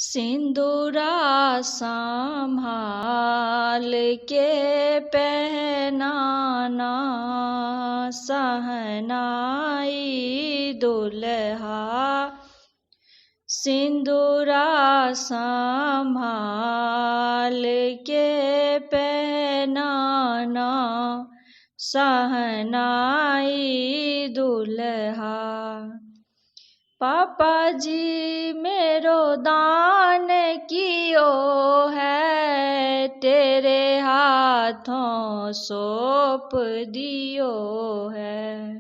सिंदूरा संभाल के पहनाना, सहनाई दुल्हा। सिंदूरा संभाल के पहनाना, सहनाई दुल्हा। पापा जी मेरो दान कियो है, तेरे हाथों सौंप दियो है।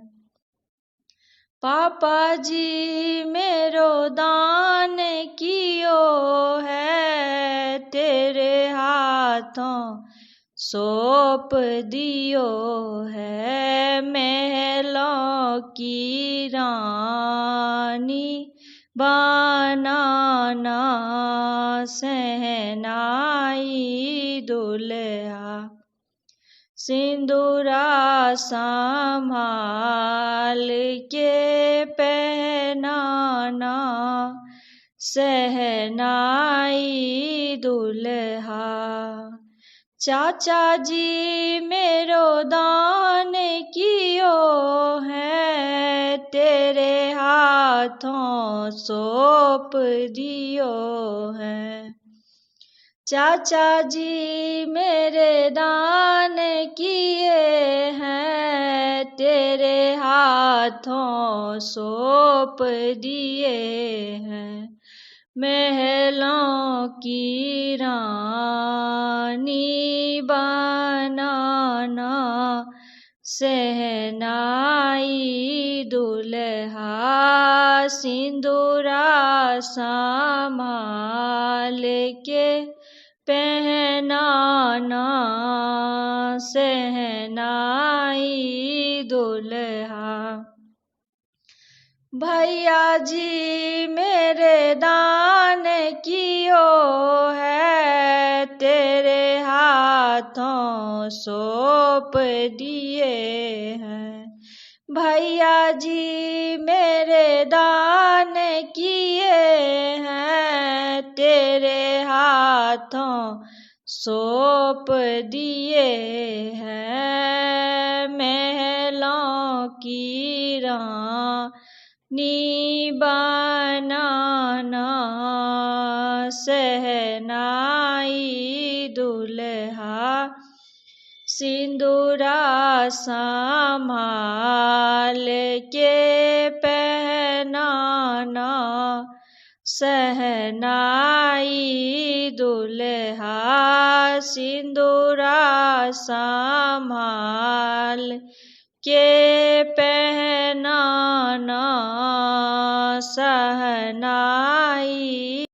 पापा जी मेरो दान कियो है, तेरे हाथों सौंप दियो है। महलों की रानी बनाना, सहनाई दुल्हा। सिंदूरा संभाल के पहनाना, सहनाई दुल्हा। चाचा जी मेरो दान कियो है, तेरे हाथों सौंप दियो है। चाचा जी मेरे दान किए हैं, तेरे हाथों सौंप दिए हैं। महलों की रानी बनाना, सहनाई दुल्हा। सिंदूरा संभाल के पहनाना, सहनाई दुल्हा। भैया जी मेरे दान कियो है, तेरे हाथों सौंप दिए हैं। भैया जी मेरे दान किए हैं, तेरे हाथों सौंप दिए हैं। महलों की रानी बनाना, सहनाई दुल्हा। सिंदूरा संभाल के पहनाना, सहनाई दुल्हा। सिंदूरा संभाल के पहनाना, सहनाई